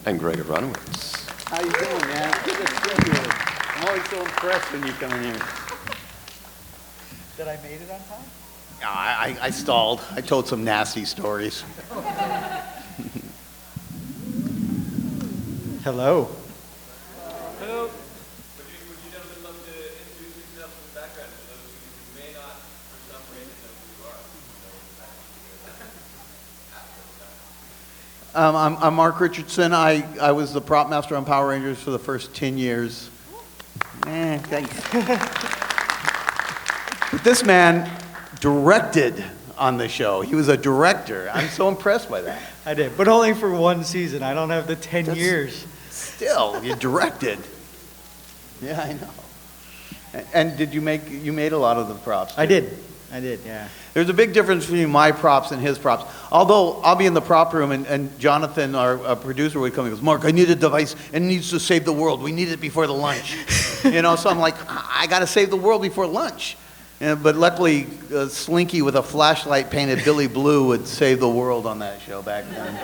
And Greg Aronowitz. How you doing, man? Good to see you. I'm always so impressed when you come in here. That I made it on time? I stalled. I told some nasty stories. Hello. Hello. Would you gentlemen love to introduce yourselves in the background for those who may not, for some reason, know who you are? I'm Mark Richardson. I was the prop master on Power Rangers for the first 10 years. Thanks. But this man directed on the show. He was a director. I'm so impressed by that. I did, but only for one season. I don't have the 10 years. Still, you directed. Yeah, I know. And you made a lot of the props? I did, yeah. There's a big difference between my props and his props. Although I'll be in the prop room and Jonathan, our producer, would come and goes, Mark, I need a device and it needs to save the world. We need it before the lunch. So I'm like, I got to save the world before lunch. But luckily, Slinky with a flashlight painted Billy Blue would save the world on that show back then.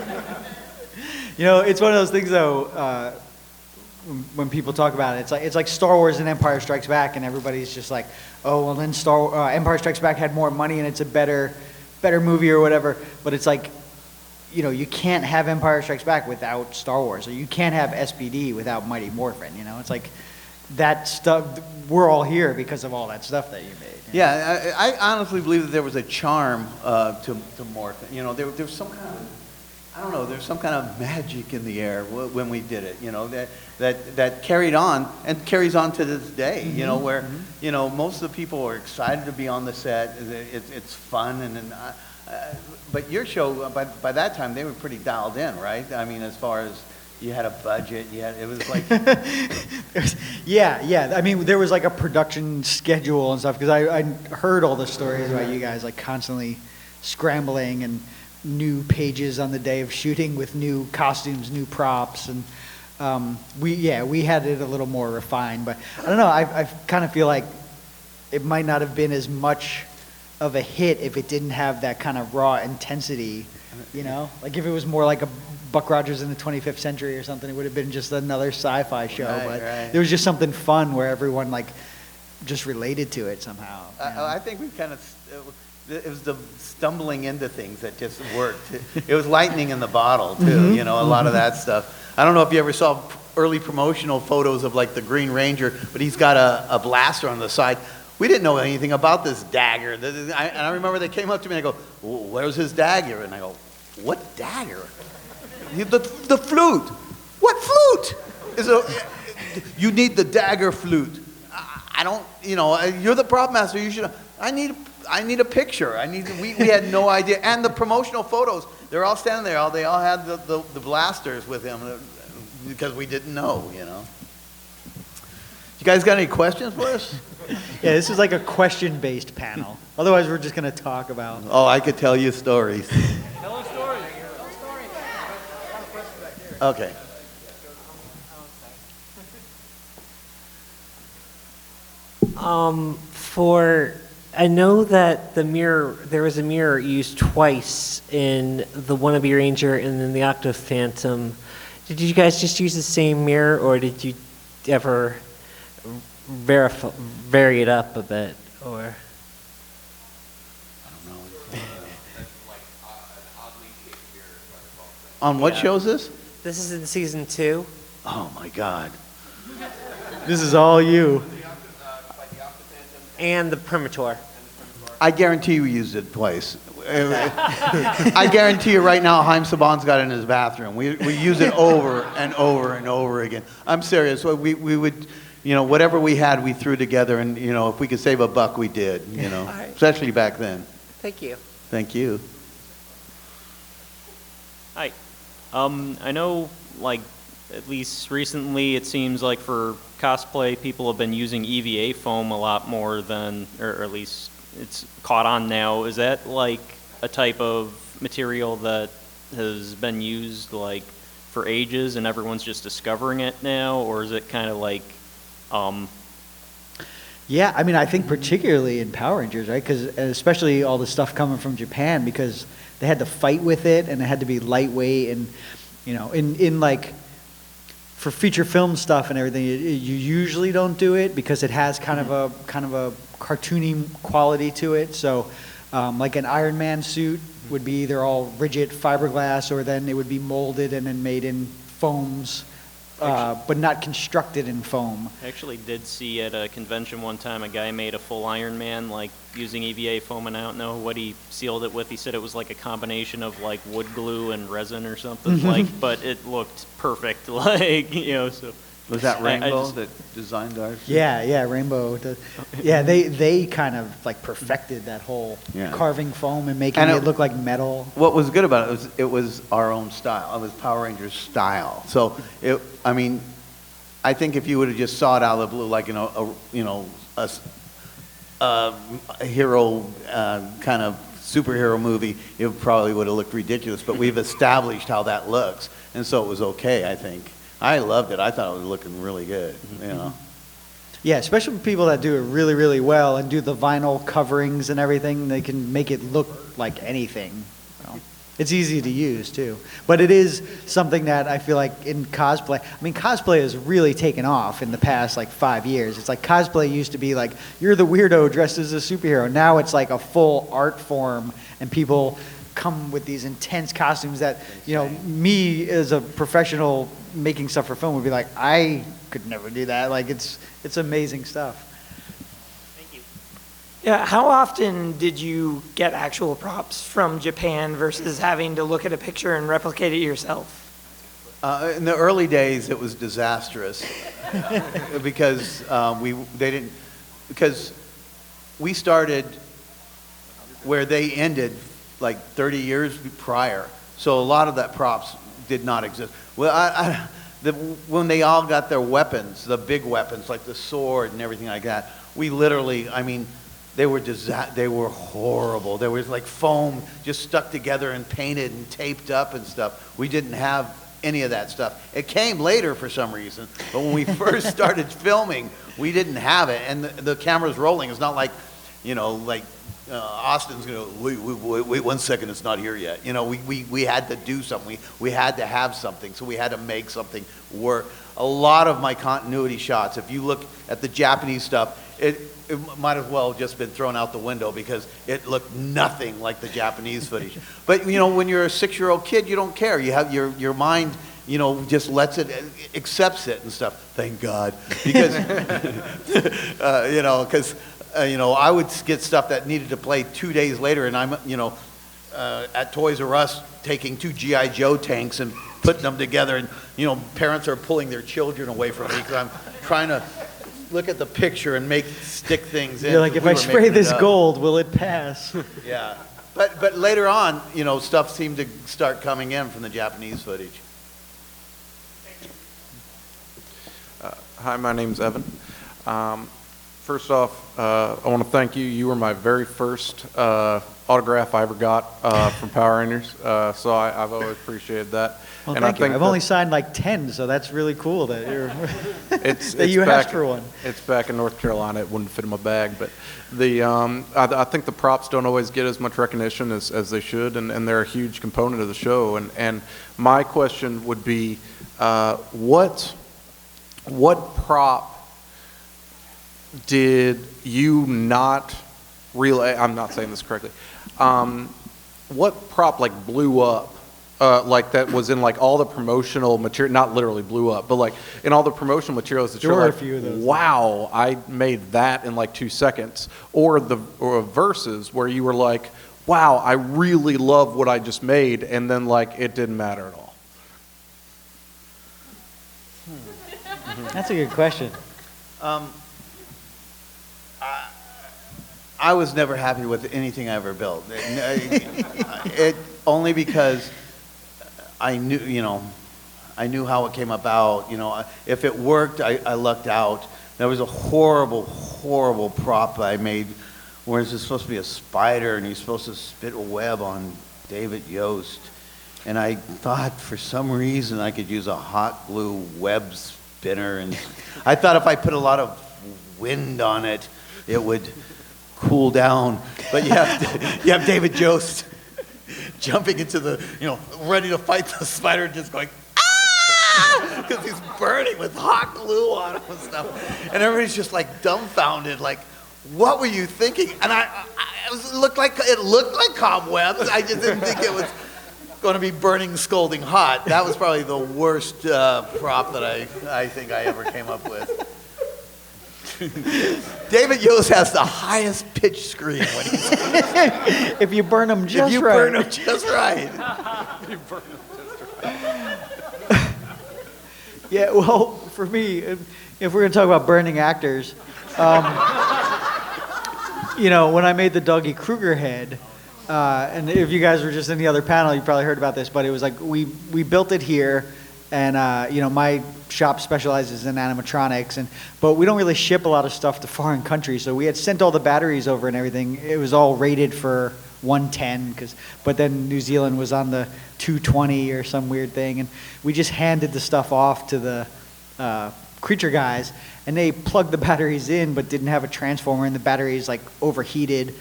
It's one of those things, though, when people talk about it, it's like Star Wars and Empire Strikes Back, and everybody's just like, oh, well, then Empire Strikes Back had more money and it's a better movie or whatever. But it's like, you can't have Empire Strikes Back without Star Wars, or you can't have SPD without Mighty Morphin. It's like that stuff. We're all here because of all that stuff that you made. Yeah, I honestly believe that there was a charm to Morphin. There's some kind of, I don't know, there's some kind of magic in the air when we did it, that carried on and carries on to this day, where, most of the people are excited to be on the set. It's fun. But your show, by that time, they were pretty dialed in, right? I mean, as far as you had a budget, it was like... Yeah. I mean, there was like a production schedule and stuff, because I heard all the stories about you guys like constantly scrambling and new pages on the day of shooting with new costumes, new props, and we had it a little more refined. But I don't know, I kind of feel like it might not have been as much of a hit if it didn't have that kind of raw intensity, like if it was more like a Buck Rogers in the 25th Century or something, it would have been just another sci-fi show. Right. There was just something fun where everyone like just related to it somehow. I think we kind of, it was the stumbling into things that just worked. It was lightning in the bottle too, a lot of that stuff. I don't know if you ever saw early promotional photos of like the Green Ranger, but he's got a blaster on the side. We didn't know anything about this dagger. And I remember they came up to me and I go, where's his dagger? And I go, what dagger? The flute. What flute? You need the dagger flute. I don't, you're the prop master. You should. I need a picture. We had no idea. And the promotional photos, they're all standing there. They all had the blasters with them because we didn't know. You guys got any questions for us? Yeah, this is like a question-based panel. Otherwise, we're just going to talk about. Oh, I could tell you stories. Tell a story. Okay. I know that there was a mirror used twice in the Wannabe Ranger and then the Octo Phantom. Did you guys just use the same mirror, or did you ever vary it up a bit, or? I don't know. On what show is this? This is in season 2. Oh my God. This is all you. And the Primator. I guarantee we used it twice. I guarantee you right now, Haim Saban's got it in his bathroom. We use it over and over and over again. I'm serious. We would, whatever we had, we threw together, and if we could save a buck, we did. Right. Especially back then. Thank you. Thank you. Hi. I know, at least recently, it seems like for cosplay, people have been using EVA foam a lot more than, or at least it's caught on now. Is that like a type of material that has been used for ages and everyone's just discovering it now, or is it kind of like? Yeah, I mean, I think particularly in Power Rangers, right? Because especially all the stuff coming from Japan, because they had to fight with it and it had to be lightweight, and in like for feature film stuff and everything, you usually don't do it because it has kind of a cartoony quality to it. So, like an Iron Man suit would be either all rigid fiberglass, or then it would be molded and then made in foams, but not constructed in foam. I actually did see at a convention one time a guy made a full Iron Man, like using EVA foam, and I don't know what he sealed it with. He said it was like a combination of like wood glue and resin or something, like, but it looked perfect, like, so. Was that I Rainbow just- that designed ours? Yeah, Rainbow. Yeah, they kind of like perfected that whole Yeah. carving foam and making And it it- look like metal. What was good about it was our own style. It was Power Rangers style. So I think if you would have just saw it out of the blue, like a hero kind of superhero movie, it probably would have looked ridiculous. But we've established how that looks, and so it was okay. I think I loved it. I thought it was looking really good. Yeah, especially for people that do it really, really well and do the vinyl coverings and everything. They can make it look like anything. Well, it's easy to use too. But it is something that I feel like in cosplay, I mean, cosplay has really taken off in the past like 5 years. It's like cosplay used to be like, you're the weirdo dressed as a superhero. Now it's like a full art form, and people come with these intense costumes that, me as a professional making stuff for film would be like, I could never do that. Like, it's amazing stuff. Yeah, how often did you get actual props from Japan versus having to look at a picture and replicate it yourself? In the early days, it was disastrous because because we started where they ended like 30 years prior. So a lot of that props did not exist. Well, when they all got their weapons, the big weapons like the sword and everything like that, we literally, they were horrible. There was like foam just stuck together and painted and taped up and stuff. We didn't have any of that stuff. It came later for some reason, but when we first started filming, we didn't have it. And the camera's rolling. It's not like, Austin's going to, wait 1 second, it's not here yet. We had to do something. We had to have something, so we had to make something work. A lot of my continuity shots, if you look at the Japanese stuff, it might as well have just been thrown out the window because it looked nothing like the Japanese footage. But, when you're a 6-year-old kid, you don't care. You have your mind, just lets it, accepts it and stuff. Thank God. Because, because I would get stuff that needed to play 2 days later, and I'm, at Toys R Us taking 2 G.I. Joe tanks and putting them together, and, parents are pulling their children away from me because I'm trying to look at the picture and stick things in. You're like, if I spray this gold, will it pass? Yeah. But later on, stuff seemed to start coming in from the Japanese footage. Hi, my name's Evan. First off, I want to thank you. You were my very first autograph I ever got from Power Rangers, so I've always appreciated that. Well, And thank I you. think I've only signed like 10, so that's really cool that you're that you back, asked for one. It's back in North Carolina. It wouldn't fit in my bag, but I think the props don't always get as much recognition as they should, and they're a huge component of the show. And my question would be, what prop did you not realize? I'm not saying this correctly. What prop like blew up? Like that was in like all the promotional material, not literally blew up, but like in all the promotional materials that There you're were a like, few of those. wow, I made that in like 2 seconds. Or verses where you were like, wow, I really love what I just made, and then like it didn't matter at all. That's a good question. I was never happy with anything I ever built. It only because I knew, I knew how it came about. If it worked, I lucked out. There was a horrible, horrible prop I made where it's supposed to be a spider and he's supposed to spit a web on David Yost. And I thought for some reason I could use a hot glue web spinner. And I thought if I put a lot of wind on it, it would cool down. But you have David Yost jumping into the, ready to fight the spider, just going, ah! because he's burning with hot glue on him and stuff. And everybody's just like dumbfounded, like, what were you thinking? And it looked like cobwebs. I just didn't think it was going to be burning, scalding hot. That was probably the worst prop that I think I ever came up with. David Yost has the highest pitch scream when he's If you burn them just right. if you burn him just right. Yeah, well, for me, if we're going to talk about burning actors, you know, when I made the Dougie Kruger head, and if you guys were just in the other panel, you probably heard about this, but it was like we built it here, and you know, my shop specializes in animatronics, but we don't really ship a lot of stuff to foreign countries, so we had sent all the batteries over and everything. It was all rated for 110, but then New Zealand was on the 220 or some weird thing, and we just handed the stuff off to the creature guys, and they plugged the batteries in but didn't have a transformer, and the batteries like overheated.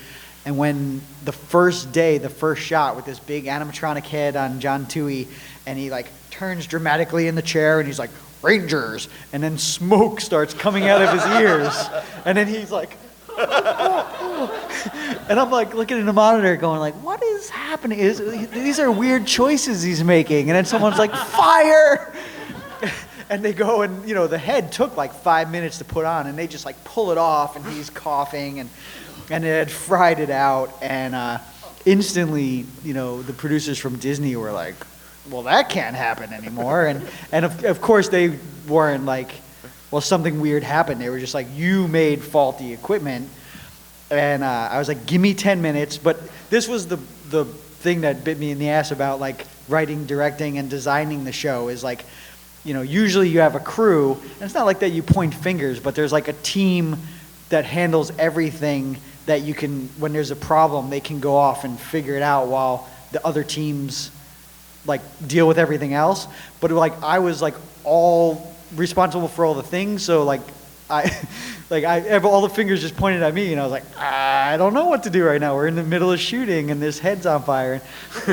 And when the first day, the first shot with this big animatronic head on John Toohey, and he like turns dramatically in the chair and he's like, Rangers, and then smoke starts coming out of his ears, and then he's like, and I'm like looking at the monitor going like, what is happening? These are weird choices he's making. And then someone's like, fire! And they go, and you know, the head took like 5 minutes to put on, and they just like pull it off, and he's coughing, and it had fried it out, and instantly, you know, the producers from Disney were like, well, that can't happen anymore. And of course they weren't like, well, something weird happened. They were just like, you made faulty equipment. And I was like, give me 10 minutes. But this was the thing that bit me in the ass about like writing, directing, and designing the show is like, you know, usually you have a crew, and it's not like that you point fingers, but there's like a team that handles everything that you can, when there's a problem, they can go off and figure it out while the other teams like deal with everything else. But like I was like all responsible for all the things, so like I have all the fingers just pointed at me, and I was like, I don't know what to do right now. We're in the middle of shooting, and this head's on fire.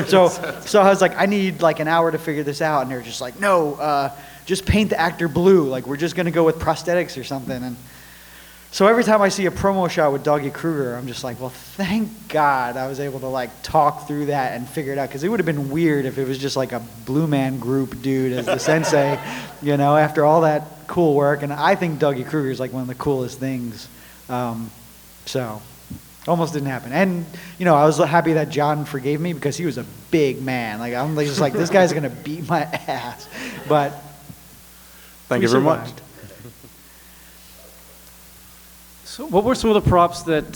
So I was like, I need like an hour to figure this out, and they're just like, no, just paint the actor blue. Like we're just gonna go with prosthetics or something. And so every time I see a promo shot with Dougie Kruger, I'm just like, well, thank God I was able to like talk through that and figure it out, because it would have been weird if it was just like a Blue Man Group dude as the sensei, you know, after all that cool work. And I think Dougie Kruger is like one of the coolest things. So almost didn't happen. And, you know, I was happy that John forgave me, because he was a big man. Like I'm just like, this guy's going to beat my ass. But Thank you very much. survived. So what were some of the props that,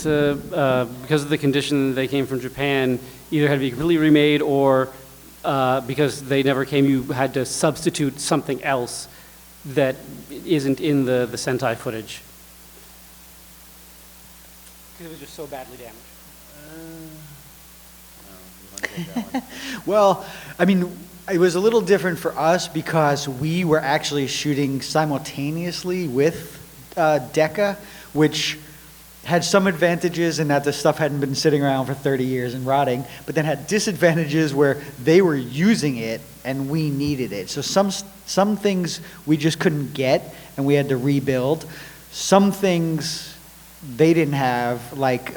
because of the condition they came from Japan, either had to be completely remade, or because they never came, you had to substitute something else that isn't in the Sentai footage? Because it was just so badly damaged. Well, I mean, it was a little different for us because we were actually shooting simultaneously with Decca, which had some advantages in that the stuff hadn't been sitting around for 30 years and rotting, but then had disadvantages where they were using it and we needed it. So some things we just couldn't get and we had to rebuild. Some things they didn't have, like,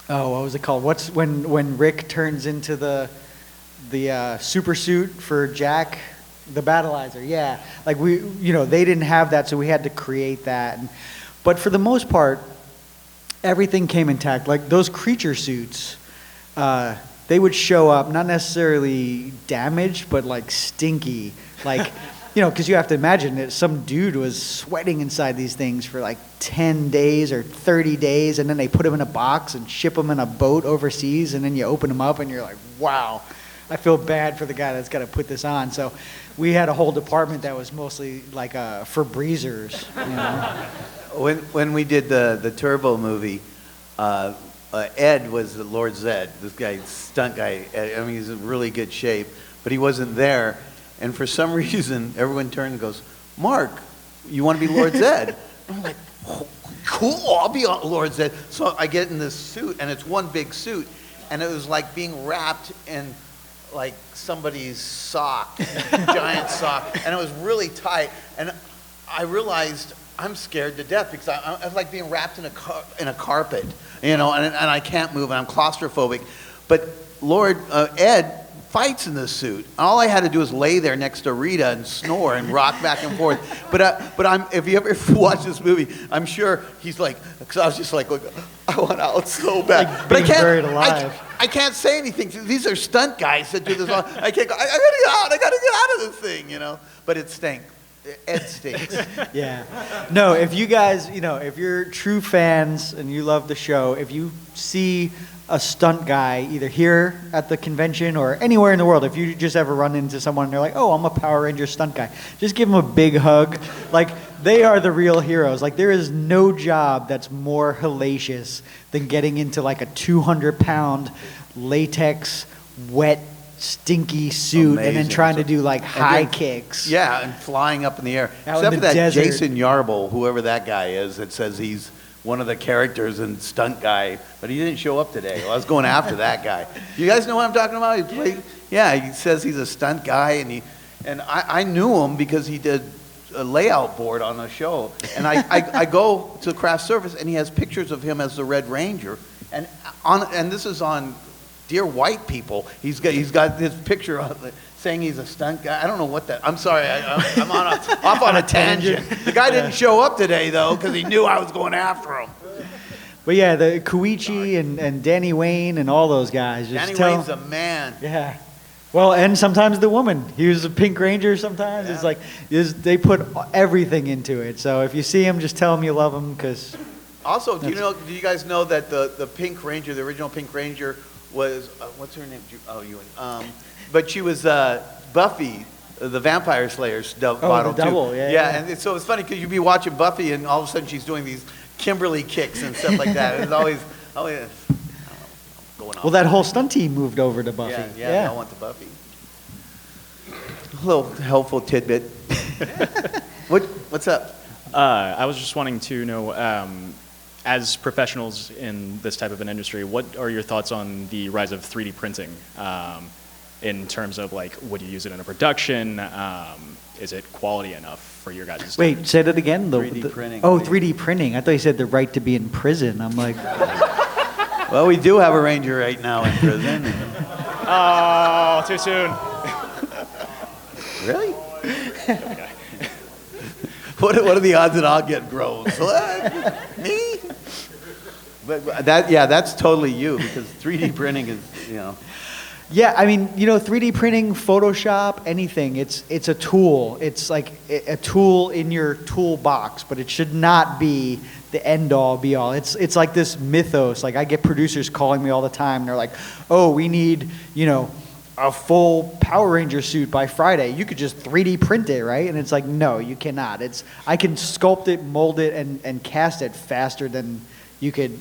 what was it called? What's when Rick turns into the super suit for Jack, the battleizer? Yeah, like they didn't have that, so we had to create that. But for the most part, everything came intact. Like those creature suits, they would show up not necessarily damaged, but like stinky, like. Because you have to imagine that some dude was sweating inside these things for like 10 days or 30 days, and then they put him in a box and ship him in a boat overseas, and then you open them up and you're like, wow, I feel bad for the guy that's got to put this on. So we had a whole department that was mostly like for breezers. When we did the Turbo movie, Ed was the Lord Zed, this guy, stunt guy. I mean, he's in really good shape, but he wasn't there. And for some reason, everyone turned and goes, Mark, you want to be Lord Zed? I'm like, oh, cool, I'll be Lord Zed. So I get in this suit, and it's one big suit, and it was like being wrapped in like somebody's sock, giant sock, and it was really tight. And I realized I'm scared to death because I was like being wrapped in a carpet, you know, and I can't move, and I'm claustrophobic. But Lord, Ed fights in this suit. All I had to do was lay there next to Rita and snore and rock back and forth. But if you ever watch this movie, I'm sure he's like, because I was just like, I want out so bad. Like but I being can't. buried alive. I can't say anything. These are stunt guys that do this. I can't go. I gotta get out. I gotta get out of this thing, you know. But it stinks. Ed stinks. Yeah. No, if you guys, you know, if you're true fans and you love the show, if you see a stunt guy either here at the convention or anywhere in the world, if you just ever run into someone and they're like, oh, I'm a Power Ranger stunt guy, just give them a big hug. Like, they are the real heroes. Like, there is no job that's more hellacious than getting into like a 200-pound latex, wet, stinky suit and then Amazing. trying to do like high kicks. Yeah, and flying up in the air. Out Except in for the that desert. Jason Yarble, whoever that guy is, that says he's one of the characters and stunt guy, but he didn't show up today. Well, I was going after that guy. You guys know what I'm talking about? He says he's a stunt guy, and I knew him because he did a layout board on a show. And I go to craft service, and he has pictures of him as the Red Ranger, and this is on Dear White People. He's got his picture on it saying he's a stunt guy. I don't know what that. I'm sorry. I'm off on a tangent. The guy didn't show up today though because he knew I was going after him. But yeah, the Koichi and Danny Wayne and all those guys. Just Danny tell, Wayne's a man. Yeah. Well, and sometimes the woman. He was a Pink Ranger sometimes. Yeah. It's like, they put everything into it. So if you see him, just tell him you love him because... Also, do you guys know that the Pink Ranger, the original Pink Ranger was, what's her name? Ewan. But she was Buffy, the Vampire Slayer's model the double, too. yeah. And so it's funny because you'd be watching Buffy and all of a sudden she's doing these Kimberly kicks and stuff like that. It's always going on. Well, that whole stunt team moved over to Buffy. Yeah, they all went to Buffy. A little helpful tidbit. What's up? I was just wanting to know, as professionals in this type of an industry, what are your thoughts on the rise of 3D printing in terms of, like, would you use it in a production? Is it quality enough for your guys' Wait, say that again? 3D printing. Oh, 3D printing. I thought you said the right to be in prison. I'm like... Well, we do have a ranger right now in prison. Oh, too soon. Really? What are the odds that I'll get grows? What? Me? But that's totally you because 3D printing is, you know. Yeah, I mean, 3D printing, Photoshop, anything, it's a tool. It's like a tool in your toolbox, but it should not be the end-all, be-all. It's like this mythos. Like, I get producers calling me all the time. They're like, oh, we need, a full Power Ranger suit by Friday. You could just 3D print it, right? And it's like, no, you cannot. I can sculpt it, mold it, and cast it faster than you could,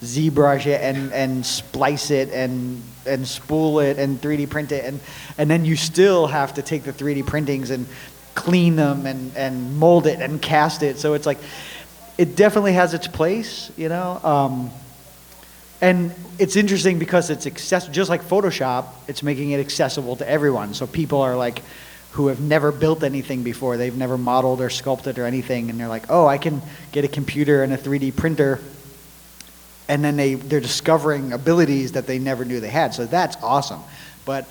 ZBrush it and splice it and spool it and 3D print it. And then you still have to take the 3D printings and clean them and mold it and cast it. So it's like, it definitely has its place, and it's interesting because it's accessible, just like Photoshop, it's making it accessible to everyone. So people are like, who have never built anything before, they've never modeled or sculpted or anything, and they're like, oh, I can get a computer and a 3D printer, and then they're discovering abilities that they never knew they had. So that's awesome. But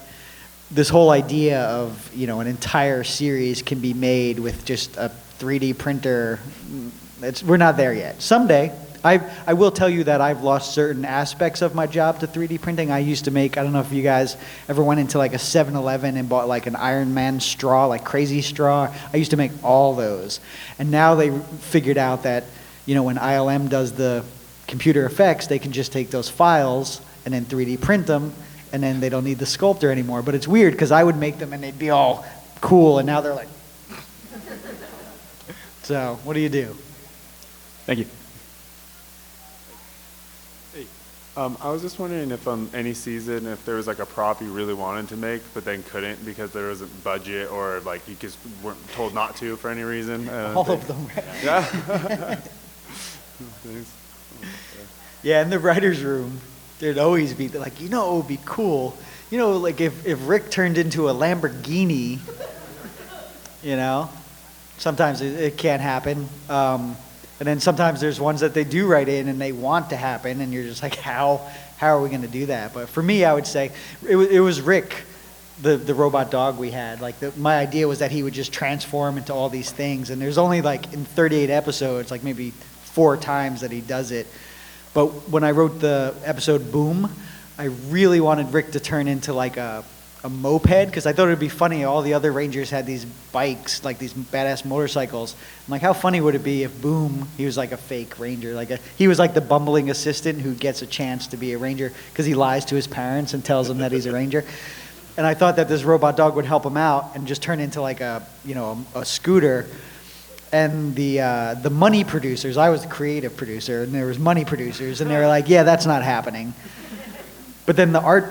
this whole idea of, an entire series can be made with just a 3D printer, we're not there yet. Someday. I will tell you that I've lost certain aspects of my job to 3D printing. I used to make, I don't know if you guys ever went into like a 7-Eleven and bought like an Iron Man straw, like crazy straw. I used to make all those. And now they figured out that, when ILM does the computer effects, they can just take those files and then 3D print them, and then they don't need the sculptor anymore. But it's weird because I would make them and they'd be all cool, and now they're like... So, what do you do? Thank you. I was just wondering if any season, if there was like a prop you really wanted to make, but then couldn't because there wasn't budget or like you just weren't told not to for any reason. All of them, right? Yeah. Thanks. Yeah, in the writer's room, there'd always be like, it would be cool, you know, like if Rick turned into a Lamborghini, you know, sometimes it can't happen. And then sometimes there's ones that they do write in and they want to happen, and you're just like, how are we going to do that? But for me, I would say it was Rick, the robot dog we had. Like my idea was that he would just transform into all these things, and there's only like in 38 episodes, like maybe 4 times that he does it. But when I wrote the episode Boom, I really wanted Rick to turn into like a moped, because I thought it would be funny. All the other Rangers had these bikes, like these badass motorcycles. I'm like, how funny would it be if Boom, he was like a fake Ranger, he was like the bumbling assistant who gets a chance to be a Ranger because he lies to his parents and tells them that he's a Ranger. And I thought that this robot dog would help him out and just turn into like a scooter. And the money producers, I was the creative producer, and there was money producers, and they were like, yeah, that's not happening. But then the art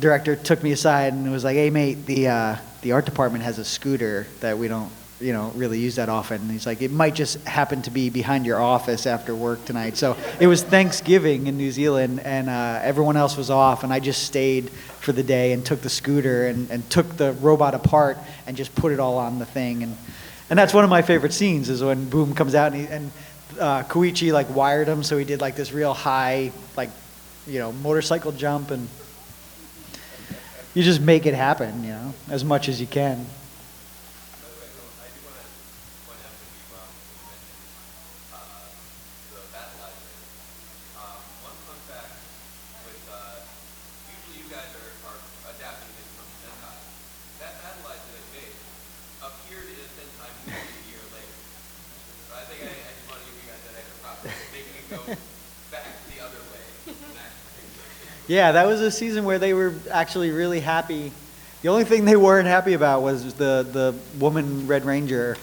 director took me aside and was like, hey mate, the art department has a scooter that we don't really use that often. And he's like, it might just happen to be behind your office after work tonight. So it was Thanksgiving in New Zealand, and everyone else was off, and I just stayed for the day and took the scooter and took the robot apart and just put it all on the thing. And that's one of my favorite scenes, is when Boom comes out and Koichi like wired him, so he did like this real high motorcycle jump, and you just make it happen, as much as you can. Yeah, that was a season where they were actually really happy. The only thing they weren't happy about was the woman Red Ranger.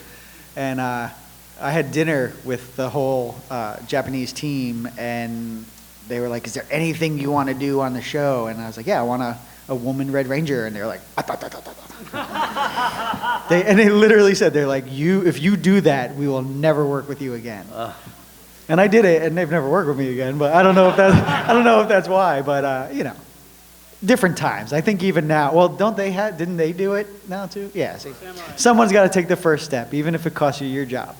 And I had dinner with the whole Japanese team, and they were like, is there anything you want to do on the show? And I was like, yeah, I want a woman Red Ranger. And they were like, and they literally said, they're like, if you do that, we will never work with you again. And I did it, and they've never worked with me again. But I don't know if that's why. But different times. I think even now. Well, didn't they do it now too? Yeah. See, someone's got to take the first step, even if it costs you your job.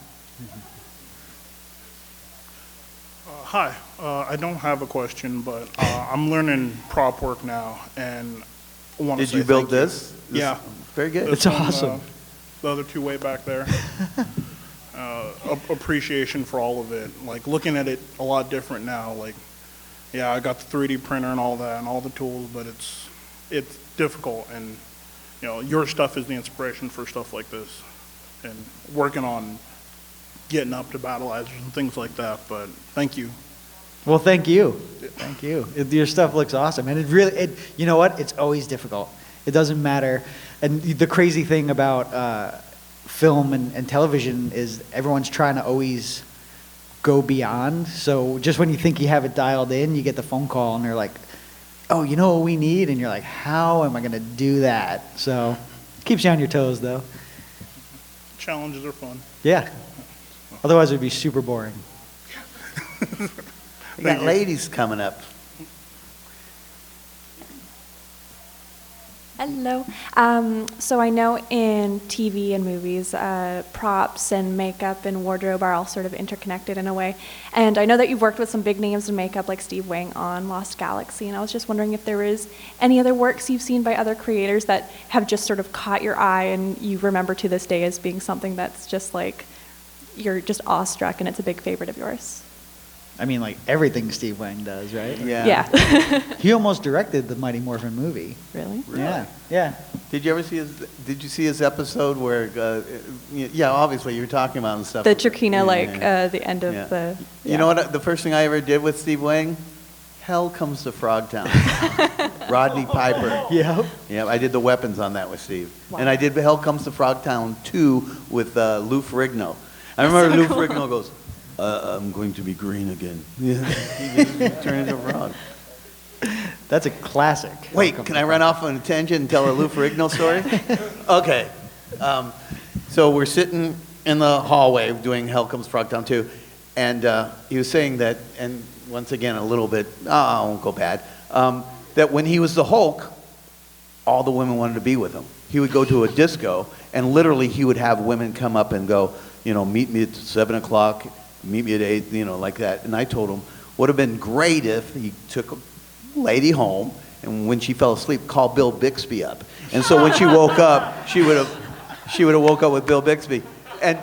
Hi. I don't have a question, but I'm learning prop work now, and I want to say Did you build thank you. this? Yeah. Very good. It's awesome. The other two way back there. Appreciation for all of it. Like looking at it a lot different now. Like, yeah, I got the 3D printer and all that and all the tools, but it's difficult. And your stuff is the inspiration for stuff like this, and working on getting up to battleizers and things like that. But thank you. Well, thank you. Thank you. Your stuff looks awesome, and you know what? It's always difficult. It doesn't matter. And the crazy thing about film and television is everyone's trying to always go beyond. So just when you think you have it dialed in, you get the phone call and they're like, oh, you know what we need? And you're like, how am I going to do that? So it keeps you on your toes, though. Challenges are fun. Yeah. Otherwise it would be super boring. We got ladies coming up. Hello. So I know in TV and movies, props and makeup and wardrobe are all sort of interconnected in a way. And I know that you've worked with some big names in makeup like Steve Wang on Lost Galaxy, and I was just wondering if there is any other works you've seen by other creators that have just sort of caught your eye and you remember to this day as being something that's just like, you're just awestruck and it's a big favorite of yours. I mean, like everything Steve Wang does, right? Yeah. He almost directed the Mighty Morphin movie. Really? Yeah. Yeah. Did you see his episode where, obviously you were talking about and stuff. The Trachina, Yeah. the end of the... You know what, the first thing I ever did with Steve Wang? Hell Comes to Frogtown. Rodney Piper. Yep. Yeah, I did the weapons on that with Steve. Wow. And I did Hell Comes to Frogtown 2 with Lou Ferrigno. I remember Lou Ferrigno goes, I'm going to be green again. Yeah. He turned into a frog. That's a classic. Wait, can I run off on a tangent and tell a Lou Ferrigno story? Okay. So we're sitting in the hallway doing Hell Comes Frogtown 2, and he was saying that, and once again a little bit, I won't go bad, that when he was the Hulk, all the women wanted to be with him. He would go to a disco, and literally he would have women come up and go, meet me at 7 o'clock, meet me at 8, like that. And I told him, would have been great if he took a lady home, and when she fell asleep, called Bill Bixby up. And so when she woke up, she would have woke up with Bill Bixby. And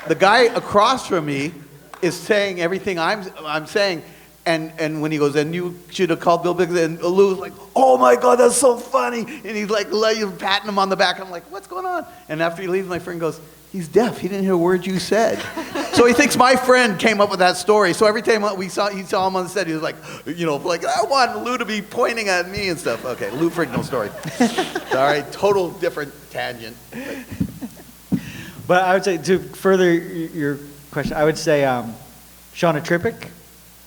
the guy across from me is saying everything I'm saying, and when he goes, and you should have called Bill Bixby, and Lou's like, oh my God, that's so funny. And he's like, patting him on the back. I'm like, what's going on? And after he leaves, my friend goes, he's deaf. He didn't hear a word you said. So he thinks my friend came up with that story. So every time he saw him on the set, he was like, I want Lou to be pointing at me and stuff. Okay, Lou Frignell story. Sorry, total different tangent. But I would say, to further your question, I would say Shauna Trippick.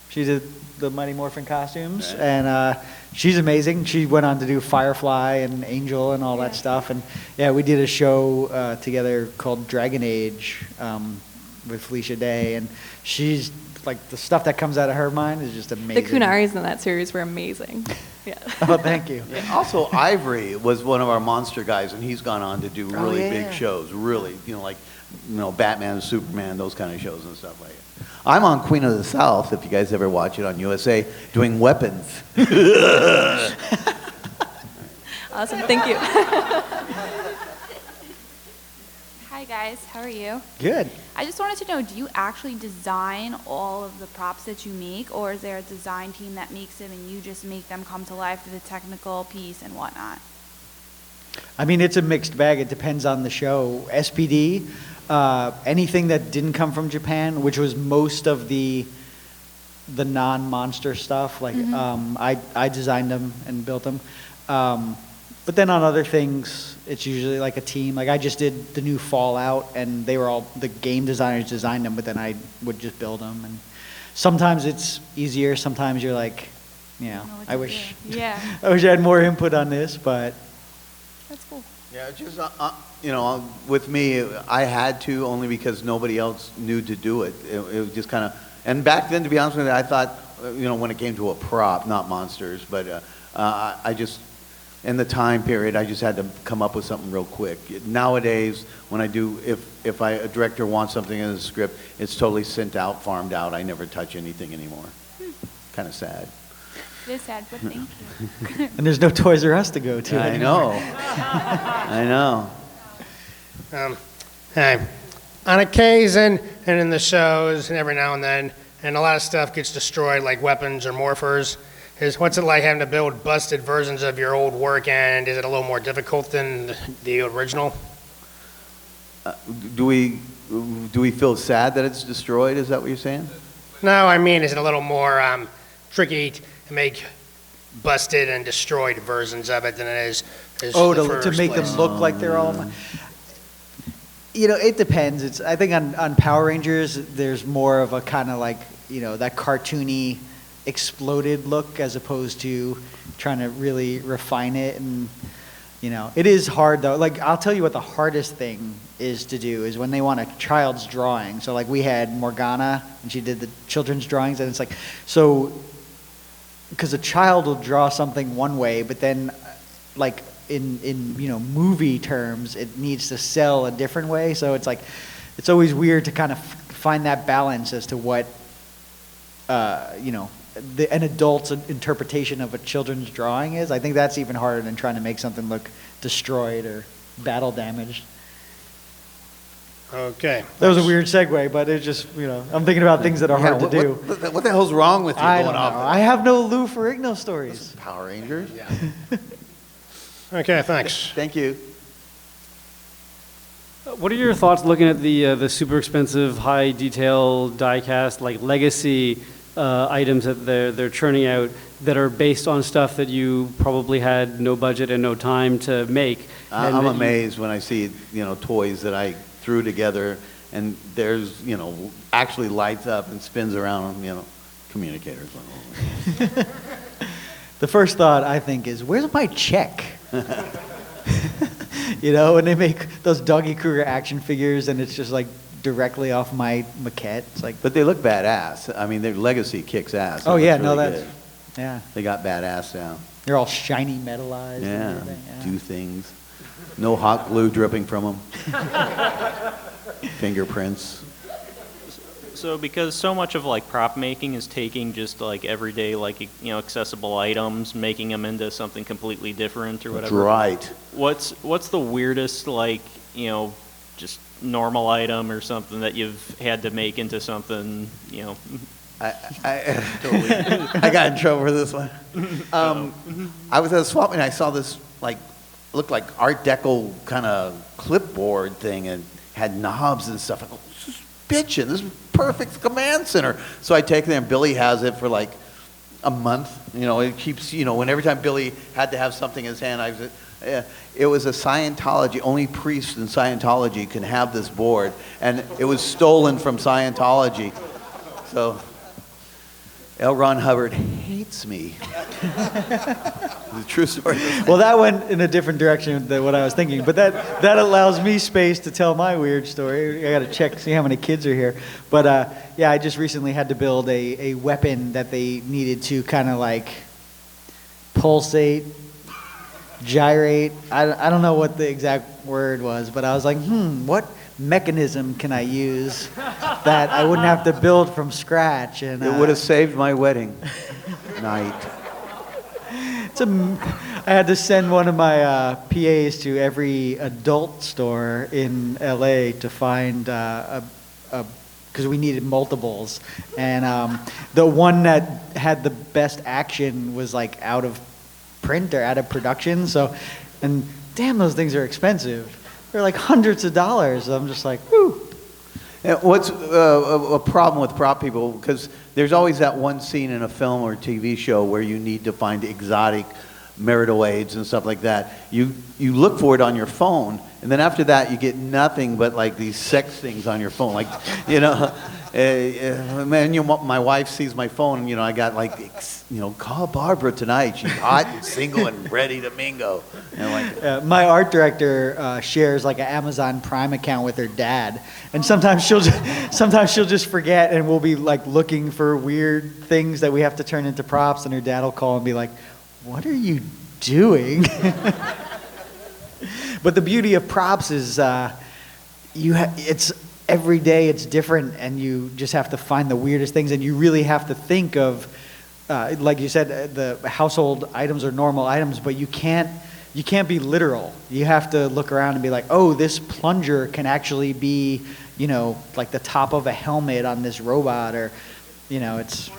She did the Mighty Morphin costumes, and she's amazing. She went on to do Firefly and Angel and all that stuff. And yeah, we did a show together called Dragon Age with Felicia Day, and she's like, the stuff that comes out of her mind is just amazing. The Kunaris in that series were amazing. Yeah. Oh, thank you. Yeah, also, Ivory was one of our monster guys, and he's gone on to do really big shows, really, like, Batman, Superman, those kind of shows and stuff like that. I'm on Queen of the South, if you guys ever watch it on USA, doing weapons. Awesome, thank you. Hi guys, how are you? Good. I just wanted to know, do you actually design all of the props that you make, or is there a design team that makes them and you just make them come to life through the technical piece and whatnot? I mean, it's a mixed bag. It depends on the show. SPD, anything that didn't come from Japan, which was most of the non-monster stuff, like I designed them and built them. But then on other things, it's usually like a team. Like I just did the new Fallout, and they were all, the game designers designed them, but then I would just build them. And sometimes it's easier. Sometimes you're like, I wish I had more input on this, but. That's cool. Yeah, just, with me, I had to only because nobody else knew to do it. It was just kind of, and back then, to be honest with you, I thought, when it came to a prop, not monsters, but I just, in the time period, I just had to come up with something real quick. Nowadays, when I do, if a director wants something in the script, it's totally sent out, farmed out. I never touch anything anymore. Kind of sad. It is sad, but thank you. And there's no Toys R Us to go to anymore. I know. Hey, on occasion and in the shows and every now and then, and a lot of stuff gets destroyed, like weapons or morphers. What's it like having to build busted versions of your old work, and is it a little more difficult than the original? Do we feel sad that it's destroyed? Is that what you're saying? No, I mean, is it a little more tricky to make busted and destroyed versions of it than it is the to first make place? them look like they're all. It depends. I think on Power Rangers, there's more of a kind of like, that cartoony exploded look as opposed to trying to really refine it. And, it is hard though. Like, I'll tell you what the hardest thing is to do is when they want a child's drawing. So like we had Morgana and she did the children's drawings, and it's like, so, because a child will draw something one way, but then like in movie terms, it needs to sell a different way. So it's like, it's always weird to kind of find that balance as to what, an adult's interpretation of a children's drawing is. I think that's even harder than trying to make something look destroyed or battle damaged. Okay. That was a weird segue, but it's just, I'm thinking about things that are hard to do. What the hell's wrong with you I going don't off? know. I have no Lou Ferrigno stories. Power Rangers? Yeah. Okay, thanks. Thank you. What are your thoughts looking at the super expensive, high detail die-cast, like legacy items that they're churning out that are based on stuff that you probably had no budget and no time to make? I'm amazed when I see, toys that I threw together and there's, actually lights up and spins around, communicators. The first thought I think is, where's my check? When they make those Doggy Kruger action figures and it's just like directly off my maquette. It's like, but they look badass. I mean, their legacy kicks ass. Oh It yeah, looks no, really that's good. yeah. They got badass now. They're all shiny metallized. And Yeah, everything. Yeah. do things. No hot glue dripping from them. Fingerprints. So because so much of like prop making is taking just like everyday like accessible items, making them into something completely different or whatever. That's right. What's the weirdest like just normal item or something that you've had to make into something I got in trouble for this one. I was at a swap meet and I saw this looked like Art Deco kind of clipboard thing and had knobs and stuff. I go, this is bitchin'. This is perfect command center. So I take it there and Billy has it for like a month. It keeps, when every time Billy had to have something in his hand, it was a Scientology, only priests in Scientology can have this board. And it was stolen from Scientology. So L. Ron Hubbard hates me. The true story. Well, that went in a different direction than what I was thinking, but that allows me space to tell my weird story. I got to check, see how many kids are here. But yeah, I just recently had to build a weapon that they needed to kind of like pulsate, gyrate. I don't know what the exact word was, but I was like, what mechanism can I use that I wouldn't have to build from scratch? And it would have saved my wedding night. I had to send one of my PAs to every adult store in LA to find because we needed multiples, and the one that had the best action was like out of print or out of production. So, and damn, those things are expensive. They're like hundreds of dollars. I'm just like, whoo. What's a problem with prop people, because there's always that one scene in a film or TV show where you need to find exotic marital aids and stuff like that. You look for it on your phone, and then after that you get nothing but like these sex things on your phone. Like, man, my wife sees my phone, and I got like, call Barbara tonight. She's hot and single and ready to mingle. And my art director shares like an Amazon Prime account with her dad, and sometimes she'll just forget, and we'll be like looking for weird things that we have to turn into props, and her dad will call and be like, "What are you doing?" But the beauty of props is it's every day it's different, and you just have to find the weirdest things, and you really have to think of, like you said, the household items are normal items, but you can't be literal. You have to look around and be like, oh, this plunger can actually be, like the top of a helmet on this robot, or, it's.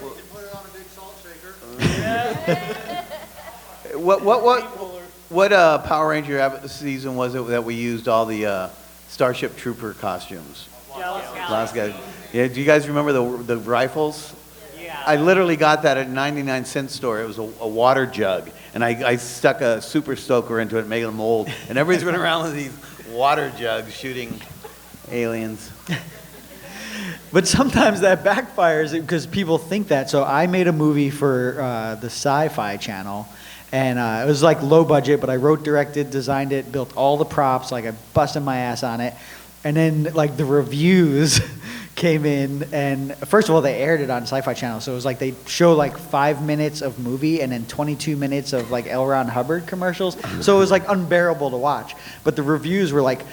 What Power Ranger season was it that we used all the Starship Trooper costumes? Last guy. Yeah, do you guys remember the rifles? Yeah. I literally got that at a 99-cent store. It was a water jug, and I stuck a super soaker into it, making them old. And everybody's running around with these water jugs shooting aliens. But sometimes that backfires because people think that. So I made a movie for the Sci-Fi Channel, and it was like low budget, but I wrote, directed, designed it, built all the props, like I busted my ass on it. And then like the reviews came in, and first of all, they aired it on Sci-Fi Channel. So it was like they show like 5 minutes of movie and then 22 minutes of like L. Ron Hubbard commercials. So it was like unbearable to watch. But the reviews were like,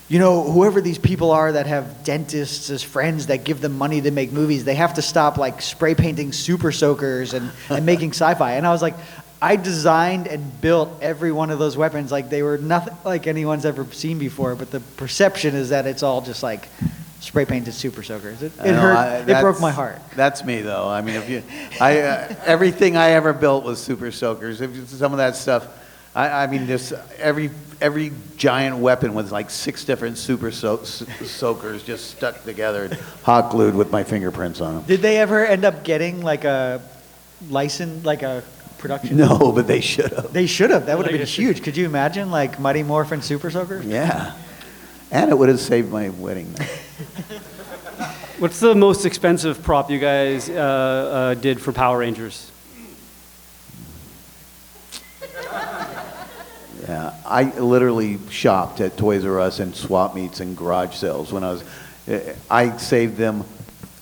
whoever these people are that have dentists as friends that give them money to make movies, they have to stop like spray painting super soakers and making sci-fi. And I was like, I designed and built every one of those weapons like they were nothing like anyone's ever seen before, but the perception is that it's all just like spray painted super soakers. It hurt. It broke my heart. That's me, though. I mean, everything I ever built was super soakers. Some of that stuff, I mean, just every giant weapon was like 6 different super soakers just stuck together and hot glued with my fingerprints on them. Did they ever end up getting like a license, like a production? No, but they should have. They should have. That would have been huge. Could you imagine, like Mighty Morphin Super Soakers? Yeah. And it would have saved my wedding night. What's the most expensive prop you guys did for Power Rangers? Yeah, I literally shopped at Toys R Us and swap meets and garage sales when I saved them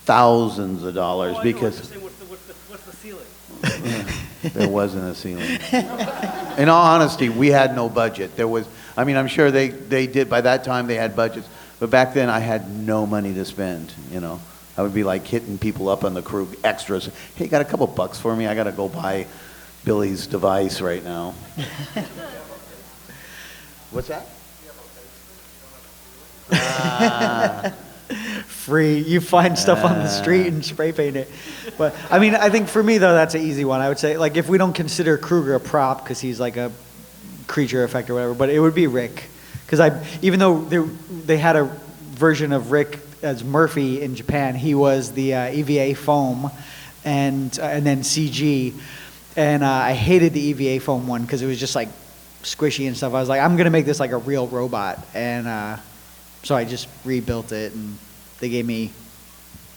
thousands of dollars because. What's the ceiling? There wasn't a ceiling. In all honesty, we had no budget. There was, I mean, I'm sure they did, by that time they had budgets, but back then I had no money to spend, you know. I would be like hitting people up on the crew, extras. Hey, got a couple bucks for me? I got to go buy Billy's device right now. What's that? Free. You find stuff on the street and spray paint it. But I mean, I think for me though, that's an easy one. I would say, like, if we don't consider Kruger a prop because he's like a creature effect or whatever, but it would be Rick. Because even though they had a version of Rick as Murphy in Japan, he was the EVA foam, and then CG, and I hated the EVA foam one because it was just like squishy and stuff. I was like, I'm gonna make this like a real robot, and so I just rebuilt it, and they gave me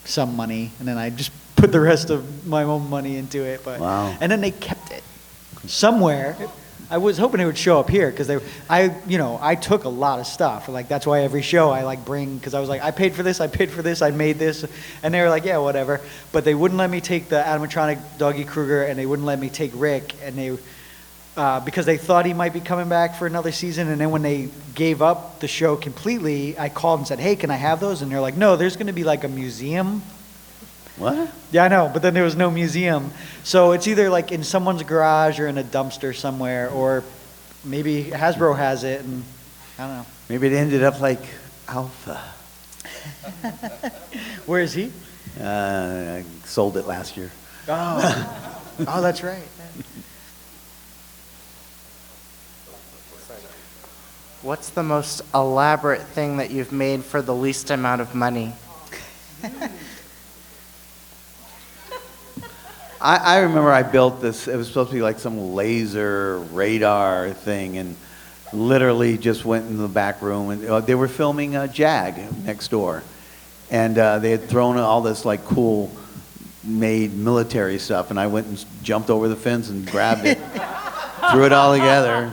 some money, and then I just put the rest of my own money into it. But wow. And then they kept it somewhere. I was hoping it would show up here because I took a lot of stuff. Like that's why every show I like bring, because I was like, I paid for this, I made this, and they were like, yeah, whatever. But they wouldn't let me take the animatronic Doggy Kruger, and they wouldn't let me take Rick, and they because they thought he might be coming back for another season. And then when they gave up the show completely, I called and said, hey, can I have those? And they're like, no, there's going to be like a museum. What? Yeah, I know, but then there was no museum. So it's either like in someone's garage or in a dumpster somewhere, or maybe Hasbro has it, and I don't know. Maybe it ended up like Alpha. Where is he? I sold it last year. Oh, oh, that's right. What's the most elaborate thing that you've made for the least amount of money? I remember I built this, it was supposed to be like some laser radar thing, and literally just went in the back room, and they were filming Jag next door. And they had thrown all this like cool made military stuff, and I went and jumped over the fence and grabbed it, threw it all together.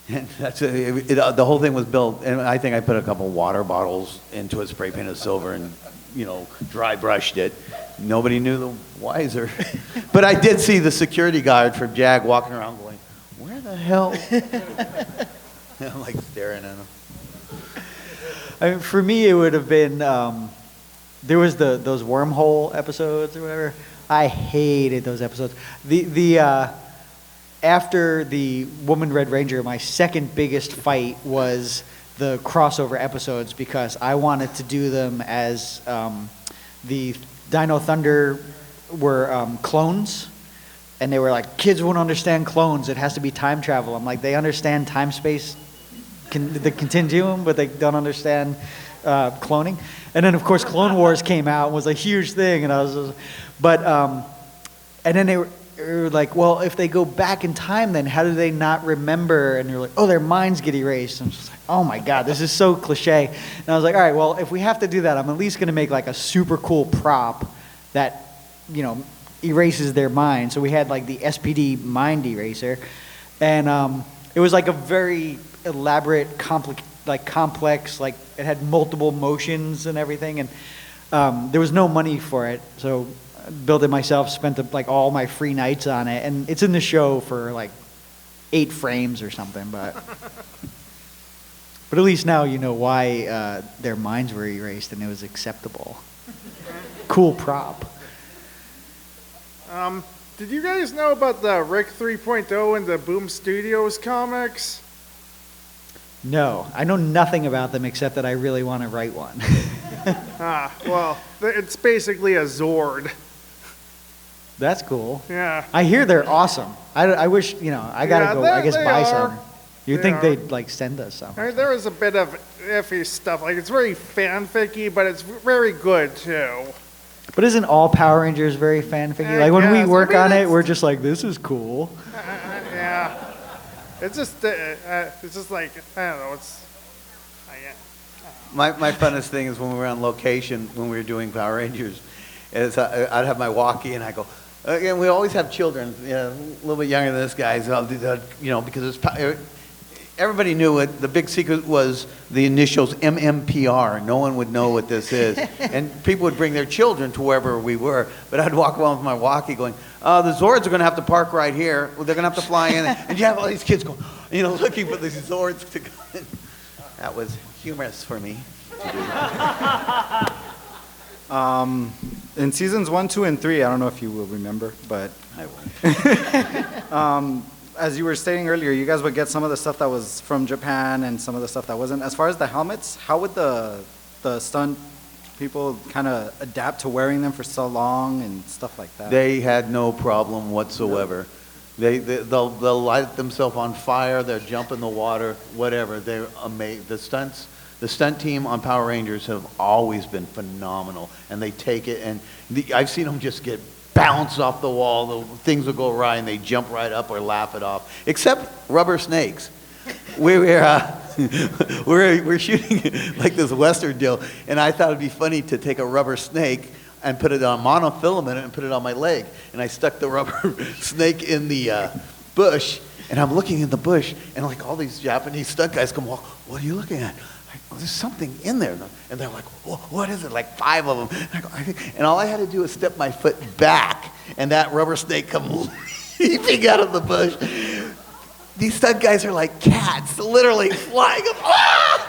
And the whole thing was built, and I think I put a couple water bottles into it, spray painted silver, and dry brushed it. Nobody knew the wiser. But I did see the security guard from Jag walking around going, where the hell? I'm like staring at him. I mean, for me, it would have been, there was those wormhole episodes or whatever. I hated those episodes. After the Woman Red Ranger, my second biggest fight was the crossover episodes, because I wanted to do them as the Dino Thunder were clones, and they were like, kids won't understand clones, it has to be time travel. I'm like, they understand time space, the continuum, but they don't understand cloning. And then of course Clone Wars came out and was a huge thing, and I was just, and then they were like, well, if they go back in time, then how do they not remember? And you're like, oh, their minds get erased. And I'm just like, oh my God, this is so cliche. And I was like, all right, well, if we have to do that, I'm at least going to make like a super cool prop that, erases their mind. So we had like the SPD mind eraser. And it was like a very elaborate, complex, like it had multiple motions and everything. And there was no money for it. So built it myself, spent all my free nights on it, and it's in the show for like 8 frames or something, but at least now you know why their minds were erased and it was acceptable. Cool prop. Did you guys know about the Rick 3.0 and the Boom Studios comics? No, I know nothing about them except that I really want to write one. Well, it's basically a Zord. That's cool. Yeah. I hear they're awesome. I wish, I gotta go, I guess, buy some. You'd think They they'd send us some. I mean, there is a bit of iffy stuff. Like, it's very fanficky, but it's very good too. But isn't all Power Rangers very fanficky? Like when we work on it, we're just like, this is cool. Yeah. It's just like, I don't know, My funnest thing is when we were on location, when we were doing Power Rangers, is I'd have my walkie and I go, and we always have children, a little bit younger than this guy, so I'll do that, because everybody knew it. The big secret was the initials MMPR. No one would know what this is. And people would bring their children to wherever we were, but I'd walk around with my walkie going, the Zords are going to have to park right here. They're going to have to fly in. And you have all these kids going, looking for these Zords to come in. That was humorous for me. In seasons 1, 2, and 3, I don't know if you will remember, but I will. As you were stating earlier, you guys would get some of the stuff that was from Japan and some of the stuff that wasn't. As far as the helmets, how would the stunt people kind of adapt to wearing them for so long and stuff like that? They had no problem whatsoever. They'll light themselves on fire. They'll jump in the water, whatever. They're amazing. The stunt team on Power Rangers have always been phenomenal, and they take it. And I've seen them just get bounced off the wall. The things will go awry, and they jump right up or laugh it off. Except rubber snakes. We're shooting like this Western deal, and I thought it'd be funny to take a rubber snake and put it on monofilament and put it on my leg. And I stuck the rubber snake in the bush, and I'm looking in the bush, and like all these Japanese stunt guys come walk. What are you looking at? There's something in there. And they're like, what is it? Like 5 of them. And all I had to do was step my foot back, and that rubber snake come leaping out of the bush. These stunt guys are like cats, literally flying up. Ah!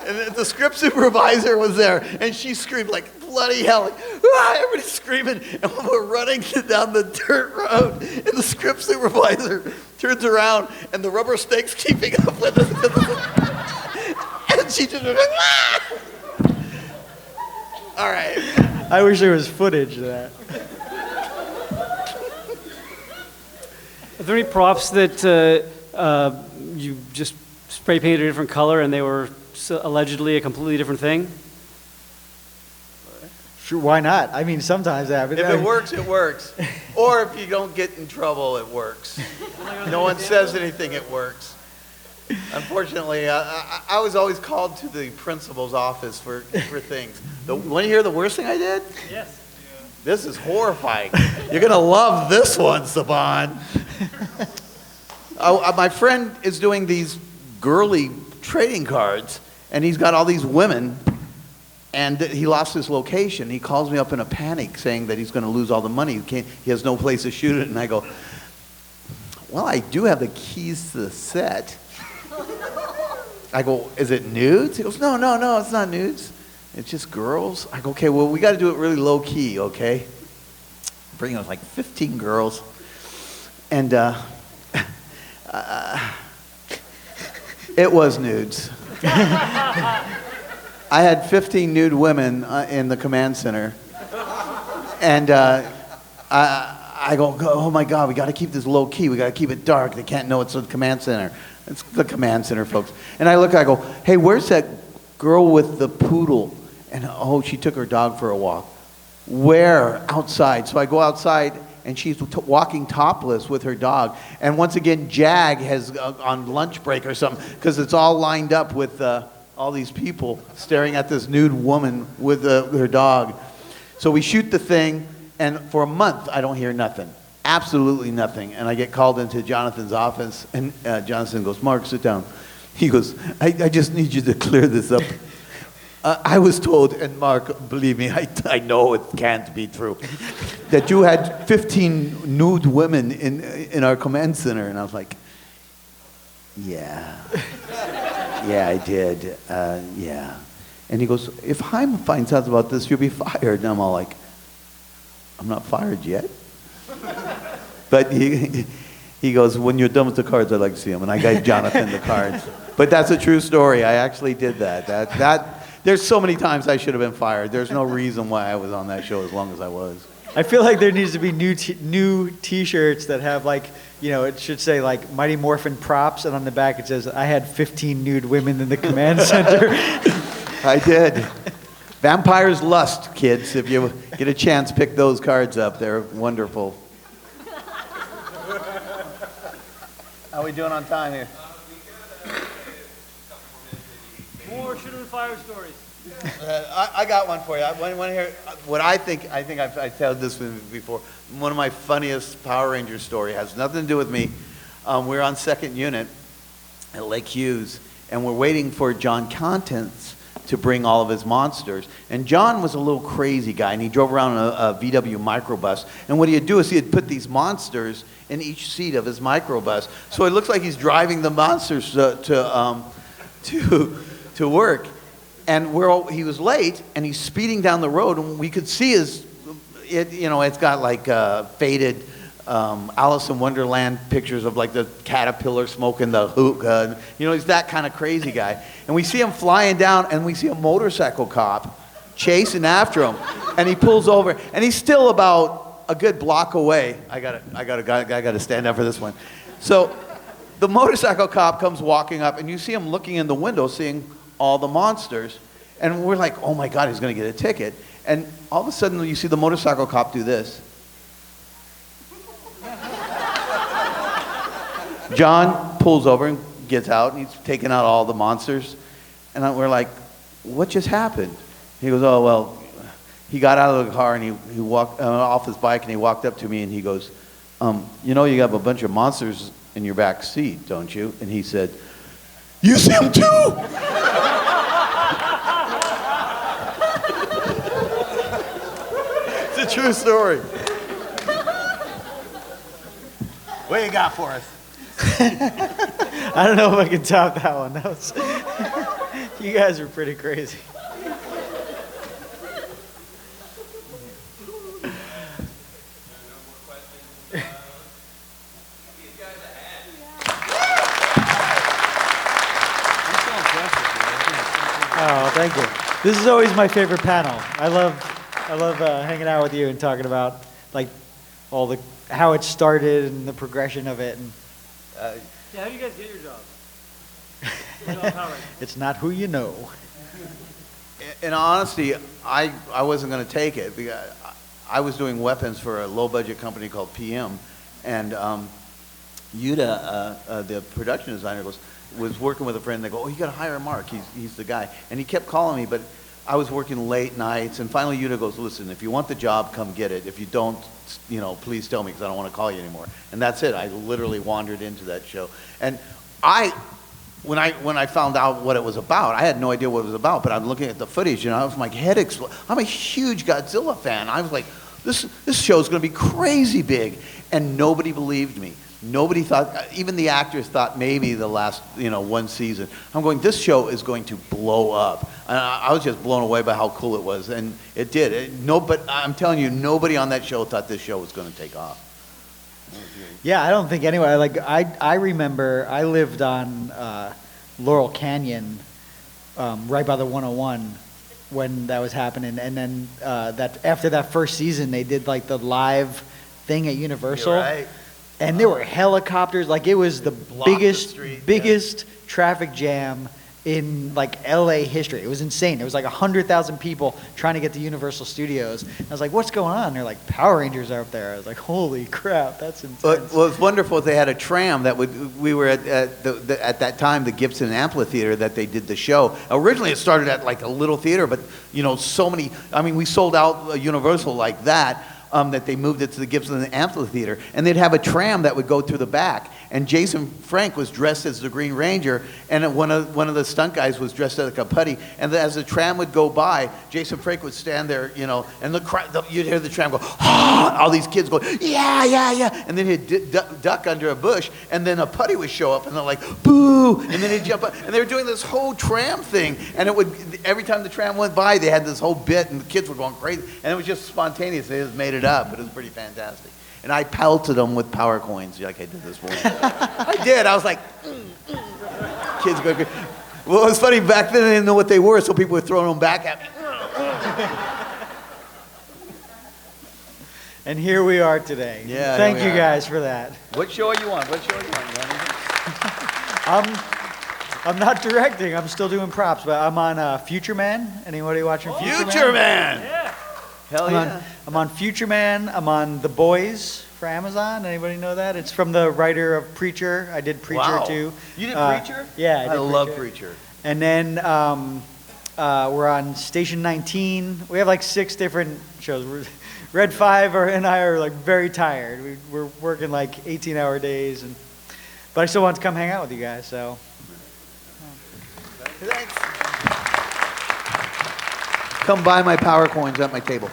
And the script supervisor was there, and she screamed like bloody hell. Like, ah! Everybody's screaming, and we're running down the dirt road, and the script supervisor turns around, and the rubber snake's keeping up with us. And she just went, ah! All right. I wish there was footage of that. Are there any props that you just spray painted a different color and they were allegedly a completely different thing? Sure, why not? I mean, sometimes that happens. If it works, it works. Or if you don't get in trouble, it works. No one says anything, it works. Unfortunately, I was always called to the principal's office for things. Want to hear the worst thing I did? Yes. This is horrifying. You're going to love this one, Saban. My friend is doing these girly trading cards, and he's got all these women, and he lost his location. He calls me up in a panic saying that he's going to lose all the money. He has no place to shoot it, and I go, well, I do have the keys to the set. I go, is it nudes? He goes, no, it's not nudes. It's just girls. I go, okay, well, we got to do it really low key, okay? Bring us like 15 girls. And it was nudes. I had 15 nude women in the command center. And I go, oh my God, we got to keep this low key. We got to keep it dark. They can't know it's the command center. It's the command center, folks. And I look, I go, hey, where's that girl with the poodle? And she took her dog for a walk. Where? Outside. So I go outside, and she's walking topless with her dog. And once again, JAG has on lunch break or something, because it's all lined up with all these people staring at this nude woman with her dog. So we shoot the thing, and for a month, I don't hear nothing. Absolutely nothing. And I get called into Jonathan's office, and Jonathan goes, Mark, sit down. He goes, I just need you to clear this up. I was told, and Mark, believe me, I know it can't be true, that you had 15 nude women in our command center. And I was like, yeah. Yeah, I did. Yeah. And he goes, if Haim finds out about this, you'll be fired. And I'm all like, I'm not fired yet. But he goes, when you're done with the cards, I'd like to see them. And I gave Jonathan the cards. But that's a true story. I actually did that. There's so many times I should have been fired. There's no reason why I was on that show as long as I was. I feel like there needs to be new T-shirts that have like, it should say like Mighty Morphin props, and on the back it says, I had 15 nude women in the command center. I did. Vampire's Lust, kids. If you get a chance, pick those cards up. They're wonderful. How are we doing on time here? More shooter and fire stories. I got one for you. I want to hear what I think I've told this before. One of my funniest Power Rangers story has nothing to do with me. We're on second unit at Lake Hughes, and we're waiting for John Contents to bring all of his monsters. And John was a little crazy guy, and he drove around a VW microbus. And what he'd do is he'd put these monsters in each seat of his microbus. So it looks like he's driving the monsters to work. And he was late, and he's speeding down the road, and we could see it's got like faded Alice in Wonderland pictures of like the caterpillar smoking the hookah. He's that kind of crazy guy. And we see him flying down, and we see a motorcycle cop chasing after him. And he pulls over, and he's still about a good block away. I gotta stand up for this one. So the motorcycle cop comes walking up, and you see him looking in the window, seeing all the monsters. And we're like, oh my God, he's gonna get a ticket. And all of a sudden, you see the motorcycle cop do this. John pulls over and gets out, and he's taking out all the monsters. And we're like, what just happened? He goes, oh, well, he got out of the car, and he walked off his bike, and he walked up to me, and he goes, you have a bunch of monsters in your back seat, don't you? And he said, you see them too? It's a true story. What you got for us? I don't know if I can top that one. You guys are pretty crazy. Oh, thank you. This is always my favorite panel. I love hanging out with you and talking about like how it started and the progression of it. And, how do you guys get your jobs? it's not who you know. In honesty, I wasn't going to take it because I was doing weapons for a low-budget company called PM, and Yuda, the production designer, was working with a friend. They go, oh, you got to hire Mark. He's the guy. And he kept calling me, but I was working late nights. And finally, Yuda goes, listen, if you want the job, come get it. If you don't, please tell me because I don't want to call you anymore. And that's it. I literally wandered into that show. And when I found out what it was about, I had no idea what it was about, but I'm looking at the footage, I was my head exploded. I'm a huge Godzilla fan. I was like, this show's going to be crazy big. And nobody believed me. Nobody thought, even the actors thought maybe the last, one season. I'm going, this show is going to blow up. And I was just blown away by how cool it was. And it did. But I'm telling you, nobody on that show thought this show was going to take off. Yeah, I don't think anyone, I remember I lived on Laurel Canyon, right by the 101 when that was happening. And then after that first season, they did like the live thing at Universal. You're right. And there were helicopters, like it was the biggest traffic jam in like LA history. It was insane. There was like 100,000 people trying to get to Universal Studios. I was like, what's going on? They're like, Power Rangers are up there. I was like, holy crap, that's intense. Well, it's wonderful. They had a tram we were at that time, the Gibson Amphitheater that they did the show. Originally it started at like a little theater, but so many, we sold out Universal like that. That they moved it to the Gibson Amphitheater, and they'd have a tram that would go through the back. And Jason Frank was dressed as the Green Ranger, and one of the stunt guys was dressed as a putty. And as the tram would go by, Jason Frank would stand there, and you'd hear the tram go, ah! All these kids go, yeah, yeah, yeah. And then he'd duck under a bush, and then a putty would show up, and they're like, boo! And then he'd jump up. And they were doing this whole tram thing, and every time the tram went by, they had this whole bit, and the kids were going crazy. And it was just spontaneous. They just made it up, but it was pretty fantastic. And I pelted them with power coins like I did this morning. I did. I was like, kids go crazy. Well, it was funny. Back then, I didn't know what they were, so people were throwing them back at me. And here we are today. Yeah. Thank you guys for that. What show are you on? I'm not directing. I'm still doing props, but I'm on Future Man. Anybody watching Future Man? Future Man! Yeah. Hell yeah. I'm on Future Man. I'm on The Boys for Amazon. Anybody know that? It's from the writer of Preacher. I did Preacher too. You did Preacher? Yeah, I love Preacher. And then we're on Station 19. We have like 6 different shows. Red 5 and I are like very tired. We're working like 18-hour days, but I still want to come hang out with you guys. So. Thanks. Come buy my power coins at my table.